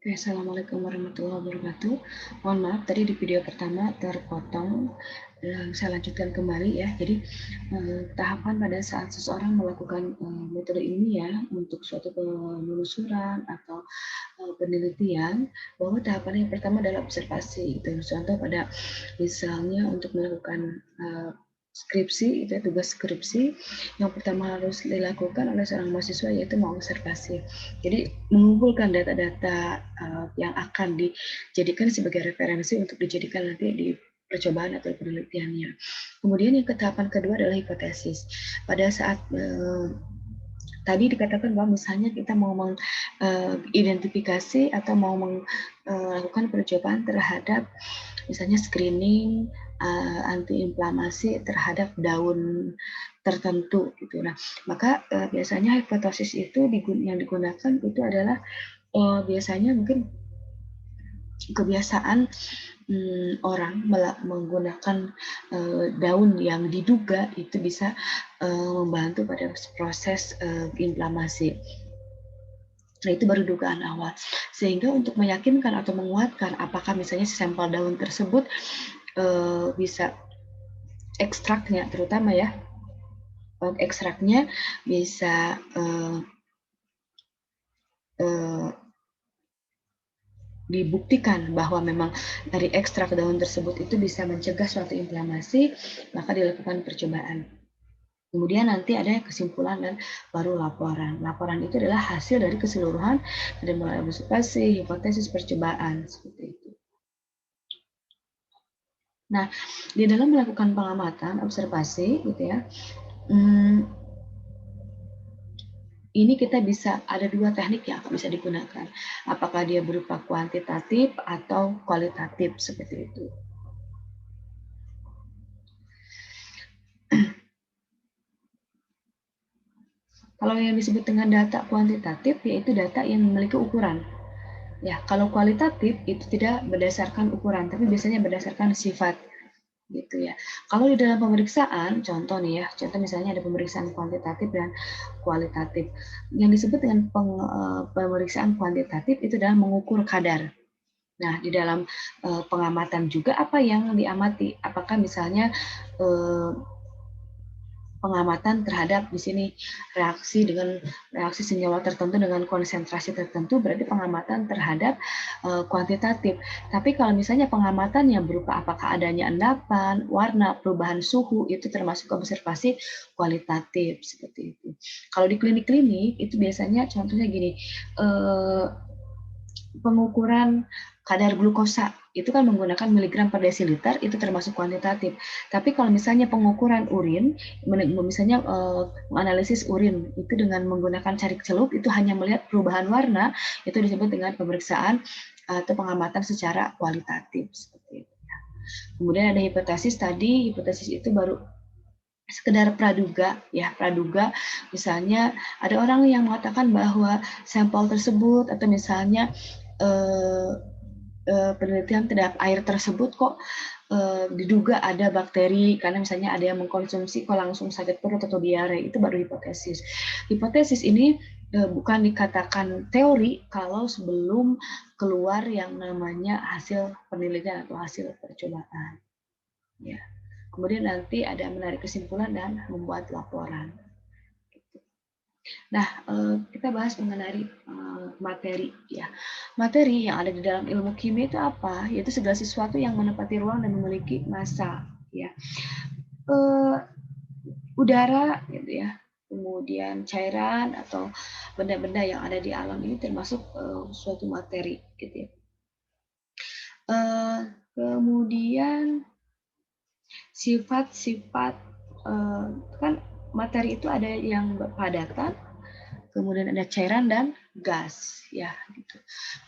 Oke, Assalamualaikum warahmatullahi wabarakatuh. Mohon maaf tadi di video pertama terpotong. Saya lanjutkan kembali ya. Jadi tahapan pada saat seseorang melakukan metode ini ya untuk suatu penelusuran atau penelitian, bahwa tahapan yang pertama adalah observasi. Itu contoh pada misalnya untuk melakukan skripsi, itu ya, tugas skripsi yang pertama harus dilakukan oleh seorang mahasiswa yaitu mengobservasi. Jadi mengumpulkan data-data yang akan dijadikan sebagai referensi untuk dijadikan nanti di percobaan atau penelitiannya. Kemudian yang tahapan kedua adalah hipotesis. Pada saat tadi dikatakan bahwa misalnya kita mau mengidentifikasi atau mau melakukan percobaan terhadap misalnya screening antiinflamasi terhadap daun tertentu gitu. Nah, maka biasanya hipotesis itu yang digunakan itu adalah biasanya mungkin kebiasaan orang menggunakan daun yang diduga itu bisa membantu pada proses inflamasi. Nah, itu baru dugaan awal. Sehingga untuk meyakinkan atau menguatkan apakah misalnya sampel daun tersebut bisa ekstraknya, terutama ya, ekstraknya bisa dibuktikan bahwa memang dari ekstrak daun tersebut itu bisa mencegah suatu inflamasi, maka dilakukan percobaan. Kemudian nanti ada kesimpulan dan baru laporan. Laporan itu adalah hasil dari keseluruhan dari mulai observasi, hipotesis, percobaan seperti itu. Nah, di dalam melakukan pengamatan, observasi, gitu ya, ini kita bisa ada dua teknik yang bisa digunakan. Apakah dia berupa kuantitatif atau kualitatif seperti itu. Kalau yang disebut dengan data kuantitatif, yaitu data yang memiliki ukuran. Ya, kalau kualitatif itu tidak berdasarkan ukuran, tapi biasanya berdasarkan sifat, gitu ya. Kalau di dalam pemeriksaan, contoh nih ya, contoh misalnya ada pemeriksaan kuantitatif dan kualitatif. Yang disebut dengan pemeriksaan kuantitatif itu adalah mengukur kadar. Nah, di dalam pengamatan juga apa yang diamati? Apakah misalnya pengamatan terhadap di sini reaksi senyawa tertentu dengan konsentrasi tertentu, berarti pengamatan terhadap kuantitatif. Tapi kalau misalnya pengamatan yang berupa apakah adanya endapan, warna, perubahan suhu, itu termasuk observasi kualitatif seperti itu. Kalau di klinik-klinik itu biasanya contohnya gini, pengukuran kadar glukosa itu kan menggunakan miligram per desiliter, itu termasuk kuantitatif. Tapi kalau misalnya pengukuran urin, misalnya menganalisis urin itu dengan menggunakan carik celup, itu hanya melihat perubahan warna, itu disebut dengan pemeriksaan atau pengamatan secara kualitatif seperti itu. Kemudian ada hipotesis tadi, hipotesis itu baru sekedar praduga ya, praduga misalnya ada orang yang mengatakan bahwa sampel tersebut atau misalnya penelitian terhadap air tersebut kok diduga ada bakteri karena misalnya ada yang mengkonsumsi kok langsung sakit perut atau diare, itu baru hipotesis. Hipotesis ini bukan dikatakan teori kalau sebelum keluar yang namanya hasil penelitian atau hasil percobaan. Ya. Kemudian nanti ada menarik kesimpulan dan membuat laporan. Nah, kita bahas mengenai materi ya. Materi yang ada di dalam ilmu kimia itu apa? Yaitu segala sesuatu yang menempati ruang dan memiliki massa ya. Udara gitu ya. Kemudian cairan atau benda-benda yang ada di alam ini termasuk suatu materi gitu ya. Kemudian sifat-sifat kan materi itu ada yang padatan, kemudian ada cairan dan gas ya gitu.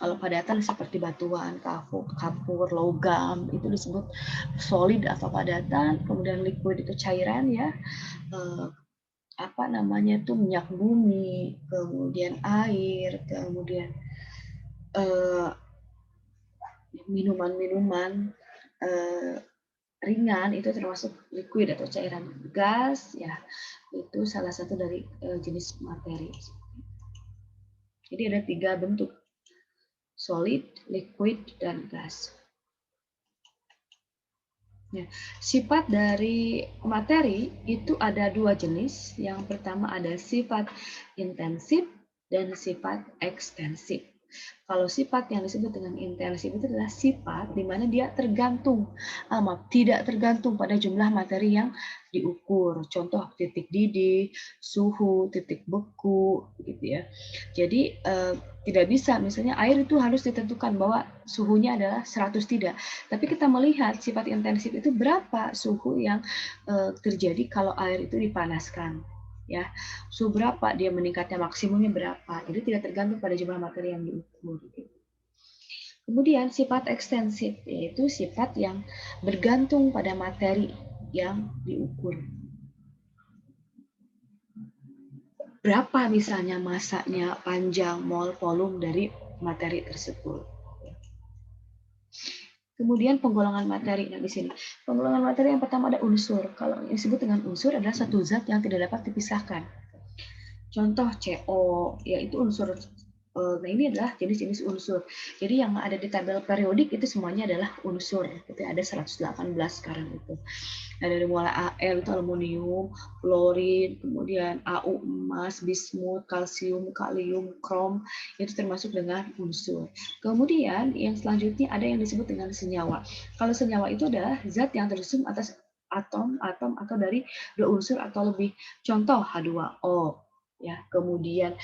Kalau padatan seperti batuan, kapur, logam itu disebut solid atau padatan, kemudian liquid itu cairan ya. Apa namanya itu minyak bumi, kemudian air, kemudian minuman-minuman ringan itu termasuk liquid atau cairan. Gas ya itu salah satu dari jenis materi. Jadi ada 3 bentuk solid, liquid, dan gas. Ya, sifat dari materi itu ada dua jenis. Yang pertama ada sifat intensif dan sifat ekstensif. Kalau sifat yang disebut dengan intensif itu adalah sifat di mana dia tergantung, tidak tergantung pada jumlah materi yang diukur. Contoh titik didih, suhu, titik beku, gitu ya. Jadi tidak bisa, misalnya air itu harus ditentukan bahwa suhunya adalah 100, tidak. Tapi kita melihat sifat intensif itu berapa suhu yang terjadi kalau air itu dipanaskan. Ya, suhu berapa dia meningkatnya, maksimumnya berapa. Jadi tidak tergantung pada jumlah materi yang diukur. Kemudian sifat ekstensif yaitu sifat yang bergantung pada materi yang diukur. Berapa misalnya masanya, panjang, mol, volume dari materi tersebut. Kemudian penggolongan materi. Nah, di sini penggolongan materi yang pertama ada unsur. Kalau yang disebut dengan unsur adalah satu zat yang tidak dapat dipisahkan. Contoh CO, yaitu unsur. Nah, ini adalah jenis-jenis unsur. Jadi yang ada di tabel periodik itu semuanya adalah unsur. Itu ada 118 sekarang itu. Nah, dari mulai Al itu aluminium, fluorin, kemudian Au emas, bismut, kalsium, kalium, krom, itu termasuk dengan unsur. Kemudian yang selanjutnya ada yang disebut dengan senyawa. Kalau senyawa itu adalah zat yang tersusun atas atom atau dari dua unsur atau lebih. Contoh H2O, ya, kemudian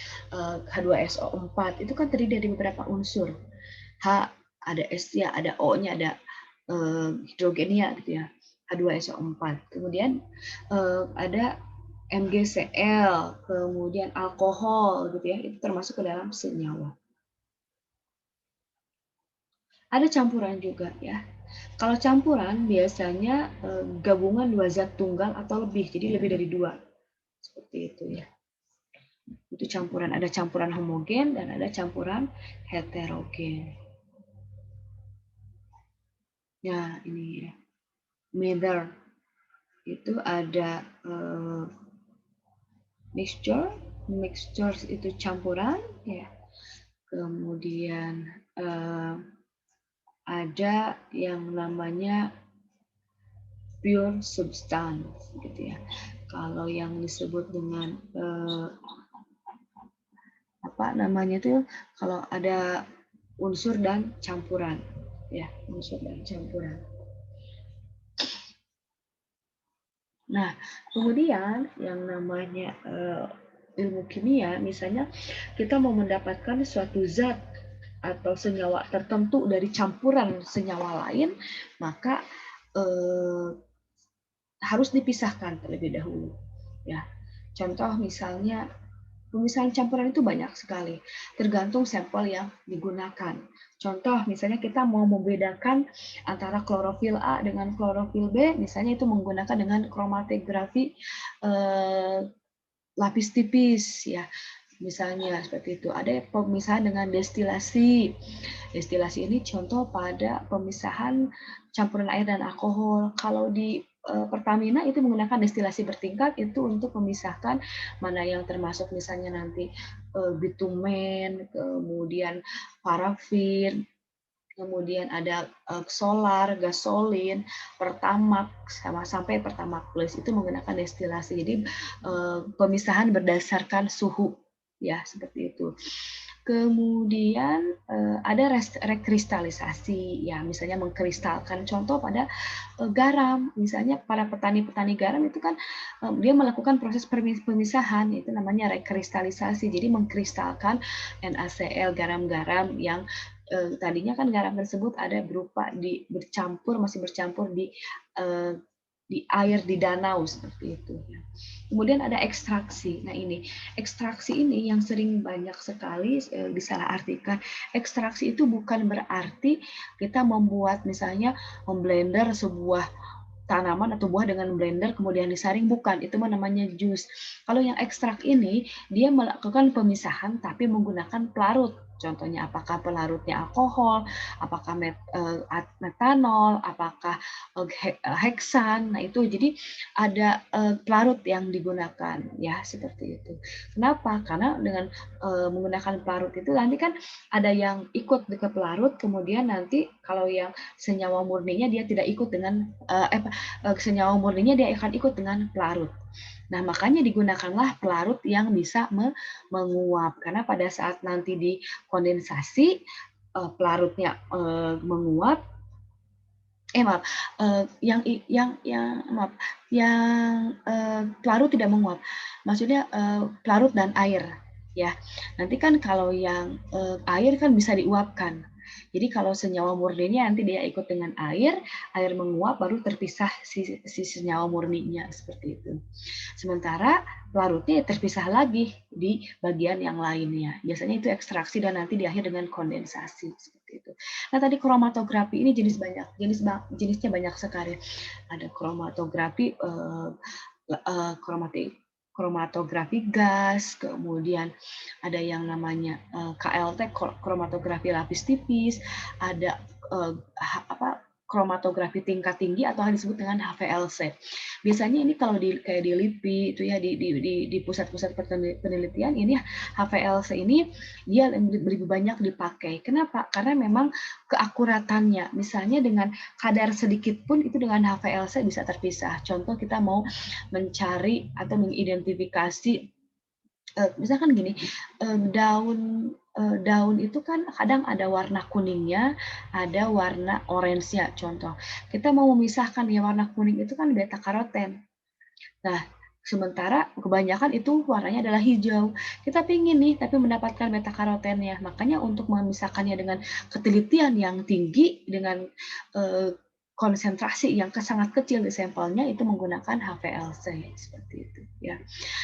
H2SO4 itu kan terdiri dari beberapa unsur. H ada S-nya, ada O-nya, ada hidrogennya gitu ya. H2SO4. Kemudian ada MgCl, kemudian alkohol gitu ya, itu termasuk ke dalam senyawa. Ada campuran juga ya. Kalau campuran biasanya gabungan dua zat tunggal atau lebih, jadi lebih dari dua. Seperti itu ya. Itu campuran, ada campuran homogen dan ada campuran heterogen. Ya, ini ya. Mixture itu ada mixture itu campuran ya. Kemudian ada yang namanya pure substance gitu ya. Kalau yang disebut dengan apa namanya itu, kalau ada unsur dan campuran ya, unsur dan campuran. Nah, kemudian yang namanya ilmu kimia, misalnya kita mau mendapatkan suatu zat atau senyawa tertentu dari campuran senyawa lain, maka harus dipisahkan terlebih dahulu. Ya, contoh misalnya pemisahan campuran itu banyak sekali, tergantung sampel yang digunakan. Contoh, misalnya kita mau membedakan antara klorofil A dengan klorofil B, misalnya itu menggunakan dengan kromatografi lapis tipis, ya. Misalnya seperti itu. Ada pemisahan dengan destilasi. Destilasi ini contoh pada pemisahan campuran air dan alkohol. Kalau di Pertamina itu menggunakan destilasi bertingkat itu untuk memisahkan mana yang termasuk misalnya nanti bitumen, kemudian parafin, kemudian ada solar, gasolin, pertamax, sampai pertamax plus itu menggunakan destilasi. Jadi pemisahan berdasarkan suhu, ya seperti itu. Kemudian ada rekristalisasi, ya misalnya mengkristalkan. Contoh pada garam, misalnya para petani-petani garam itu kan dia melakukan proses pemisahan, itu namanya rekristalisasi. Jadi mengkristalkan NaCl, garam-garam yang tadinya kan garam tersebut ada berupa masih bercampur di air di danau seperti itu. Kemudian ada ekstraksi. Nah ini ekstraksi ini yang sering banyak sekali disalahartikan. Ekstraksi itu bukan berarti kita membuat misalnya memblender sebuah tanaman atau buah dengan blender kemudian disaring, bukan, itu namanya jus. Kalau yang ekstrak ini dia melakukan pemisahan tapi menggunakan pelarut. Contohnya apakah pelarutnya alkohol, apakah metanol, apakah heksan. Nah itu jadi ada pelarut yang digunakan ya seperti itu. Kenapa? Karena dengan menggunakan pelarut itu nanti kan ada yang ikut ke pelarut, kemudian nanti kalau yang senyawa murninya dia tidak ikut dengan senyawa murninya dia akan ikut dengan pelarut. Nah, makanya digunakanlah pelarut yang bisa menguap. Karena pada saat nanti dikondensasi, pelarutnya menguap. Maaf, maaf, yang pelarut tidak menguap. Maksudnya pelarut dan air, ya. Nanti kan kalau yang air kan bisa diuapkan. Jadi kalau senyawa murninya nanti dia ikut dengan air menguap baru terpisah si senyawa murninya seperti itu. Sementara larutnya terpisah lagi di bagian yang lainnya. Biasanya itu ekstraksi dan nanti di akhir dengan kondensasi seperti itu. Nah tadi kromatografi ini jenisnya banyak sekali. Ada kromatografi kromatografi gas, kemudian ada yang namanya KLT kromatografi lapis tipis, ada kromatografi tingkat tinggi atau yang disebut dengan HVLC. Biasanya ini kalau kayak di LIPI itu ya di pusat-pusat penelitian ini HVLC ini dia lebih banyak dipakai. Kenapa? Karena memang keakuratannya. Misalnya dengan kadar sedikit pun itu dengan HVLC bisa terpisah. Contoh kita mau mencari atau mengidentifikasi misalkan gini, daun itu kan kadang ada warna kuningnya, ada warna orange-nya. Contoh, kita mau memisahkan ya warna kuning itu kan beta karoten. Nah, sementara kebanyakan itu warnanya adalah hijau. Kita pingin nih, tapi mendapatkan beta karotennya. Makanya untuk memisahkannya dengan ketelitian yang tinggi, dengan konsentrasi yang sangat kecil di sampelnya itu menggunakan HVLC seperti itu ya.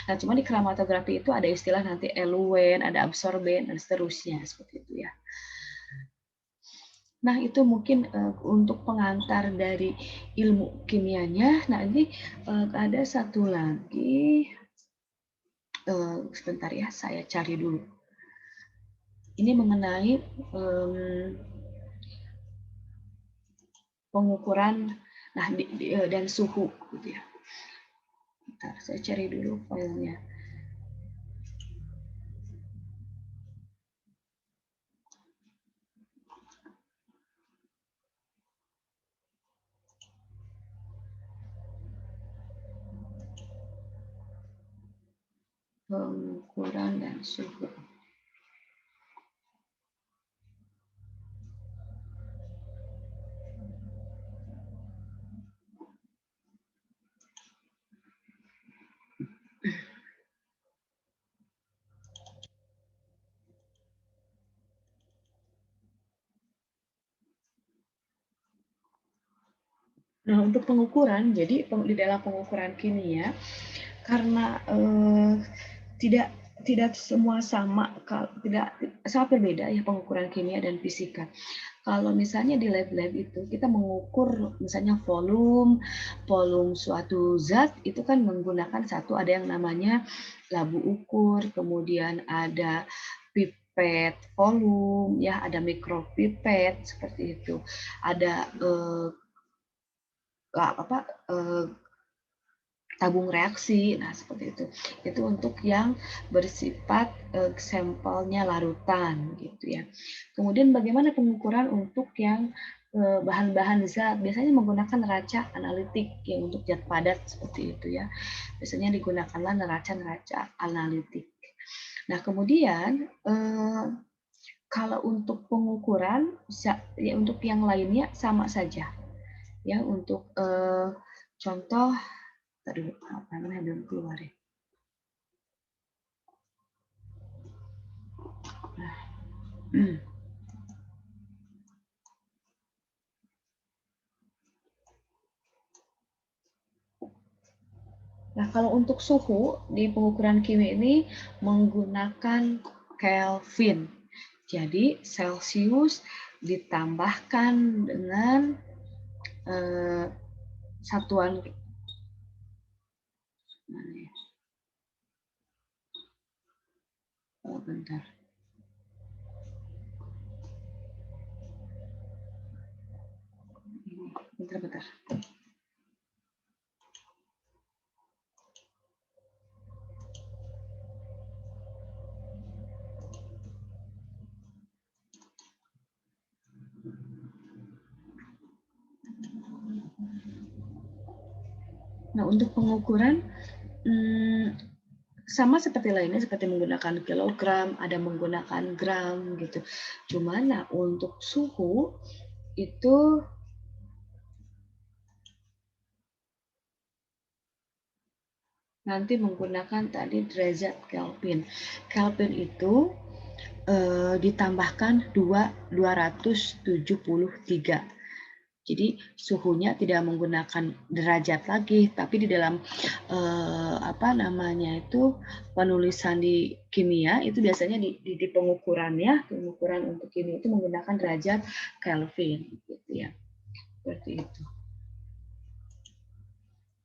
Nah, cuma di kromatografi itu ada istilah nanti eluen, ada absorben dan seterusnya seperti itu ya. Nah, itu mungkin untuk pengantar dari ilmu kimianya. Nah, ini ada satu lagi. Sebentar ya, saya cari dulu. Ini mengenai pengukuran dan suhu gitu ya. Bentar, saya cari dulu filenya. Pengukuran dan suhu. Nah, untuk pengukuran, jadi di dalam pengukuran kimia, karena tidak semua sama, tidak sangat berbeda ya pengukuran kimia dan fisika. Kalau misalnya di lab-lab itu kita mengukur misalnya volume suatu zat itu kan menggunakan ada yang namanya labu ukur, kemudian ada pipet volume, ya ada mikropipet seperti itu, ada tabung reaksi. Nah, seperti itu. Itu untuk yang bersifat sampelnya larutan gitu ya. Kemudian bagaimana pengukuran untuk yang bahan-bahan zat? Biasanya menggunakan neraca analitik yang untuk zat padat seperti itu ya. Biasanya digunakanlah neraca analitik. Nah, kemudian kalau untuk pengukuran ya untuk yang lainnya sama saja. Ya, untuk contoh tadi apa namanya belum keluar ya. Nah, kalau untuk suhu di pengukuran kimia ini menggunakan Kelvin. Jadi Celsius ditambahkan dengan satuan bentar. Nah, untuk pengukuran sama seperti lainnya, seperti menggunakan kilogram, ada menggunakan gram gitu. Cuman nah untuk suhu itu nanti menggunakan tadi derajat Kelvin. Kelvin itu ditambahkan 273. Jadi suhunya tidak menggunakan derajat lagi, tapi di dalam apa namanya itu penulisan di kimia itu biasanya di pengukurannya, pengukuran untuk kimia itu menggunakan derajat Kelvin, gitu ya, seperti itu.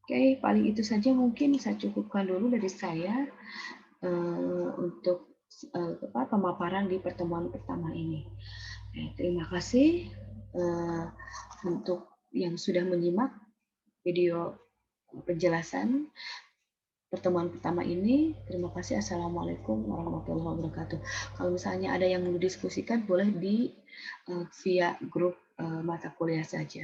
Oke, paling itu saja mungkin saya cukupkan dulu dari saya untuk pemaparan di pertemuan pertama ini. Terima kasih untuk yang sudah menyimak video penjelasan pertemuan pertama ini. Terima kasih. Assalamualaikum warahmatullahi wabarakatuh. Kalau misalnya ada yang mau didiskusikan, boleh di via grup mata kuliah saja.